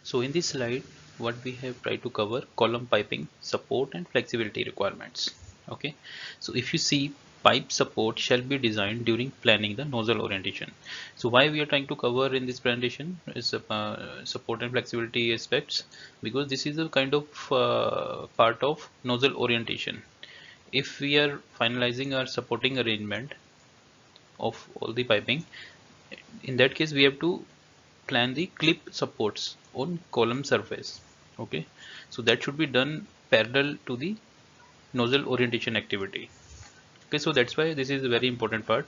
So in this slide, what we have tried to cover: column piping, support and flexibility requirements. Okay, so if you see, pipe support shall be designed during planning the nozzle orientation. So why we are trying to cover in this presentation is support and flexibility aspects, because this is a kind of part of nozzle orientation. If we are finalizing our supporting arrangement of all the piping, in that case we have to plan the clip supports on column surface. Okay, so that should be done parallel to the nozzle orientation activity. Okay, so that's why this is a very important part: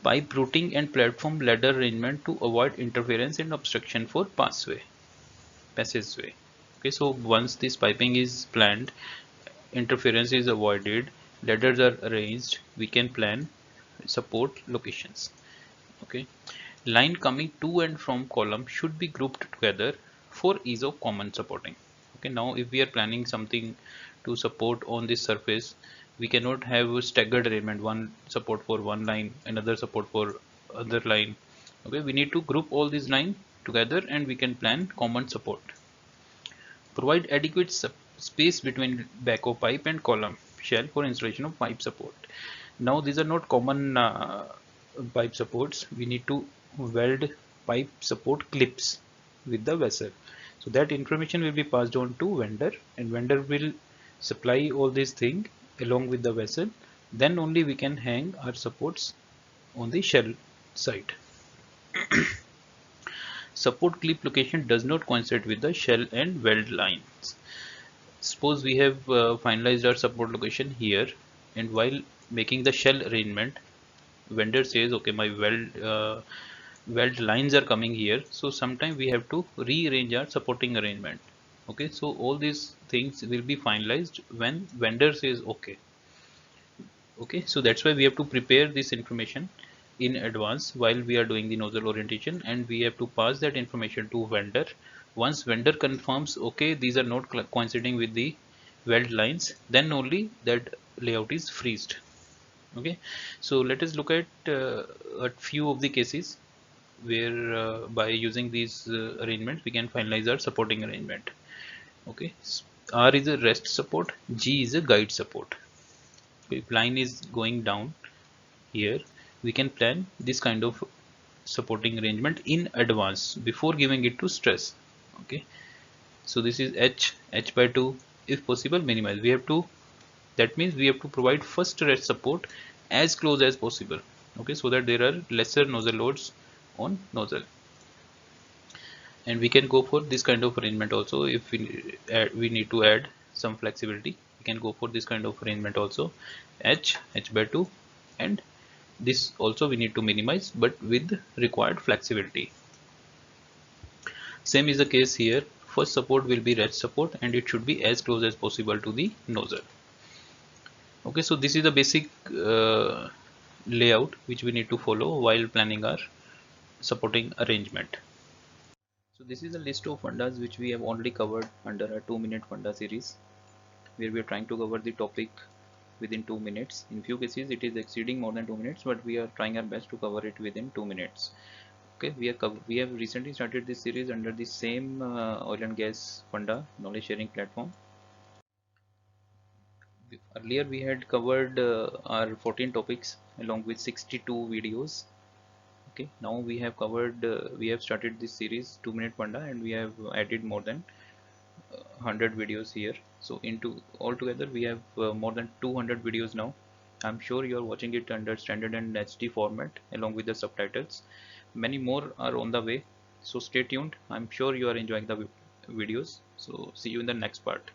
pipe routing and platform ladder arrangement to avoid interference and obstruction for passageway. Okay, so once this piping is planned, interference is avoided, ladders are arranged, we can plan support locations. Okay, line coming to and from column should be grouped together for ease of common supporting. Okay, now if we are planning something to support on this surface, we cannot have a staggered arrangement, one support for one line, another support for other line. Okay, we need to group all these lines together and we can plan common support. Provide adequate space between backhoe pipe and column shell for installation of pipe support. Now these are not common pipe supports. We need to weld pipe support clips with the vessel. So that information will be passed on to vendor, and vendor will supply all these things along with the vessel. Then only we can hang our supports on the shell side. Support clip location does not coincide with the shell and weld lines. Suppose we have finalized our support location here, and while making the shell arrangement, vendor says okay, my weld lines are coming here, so sometime we have to rearrange our supporting arrangement. Okay, so all these things will be finalized when vendor says okay. Okay, so that's why we have to prepare this information in advance while we are doing the nozzle orientation, and we have to pass that information to vendor. Once vendor confirms okay, these are not coinciding with the weld lines, then only that layout is freezed. Okay, so let us look at a few of the cases where by using these arrangements we can finalize our supporting arrangement. Okay, R is a rest support, G is a guide support. If line is going down here, we can plan this kind of supporting arrangement in advance before giving it to stress. Okay, so this is H by 2. If possible, minimize. We have to, that means we have to provide first rest support as close as possible. Okay, so that there are lesser nozzle loads on nozzle. And we can go for this kind of arrangement also. If we need to add some flexibility, we can go for this kind of arrangement also. H by 2, and this also we need to minimize, but with required flexibility. Same is the case here. First support will be rest support, and it should be as close as possible to the nozzle. Okay, so this is the basic layout which we need to follow while planning our supporting arrangement. So this is a list of fundas which we have already covered under a 2-minute funda series, where we are trying to cover the topic within 2 minutes. In few cases it is exceeding more than 2 minutes, but we are trying our best to cover it within 2 minutes. Okay, we have recently started this series under the same oil and gas funda knowledge sharing platform. Earlier we had covered our 14 topics along with 62 videos. Okay, now we have covered we have started this series 2-minute funda, and we have added more than 100 videos here. So into altogether we have more than 200 videos now. I'm sure you are watching it under standard and HD format along with the subtitles. Many more are on the way, so stay tuned. I'm sure you are enjoying the videos. So see you in the next part.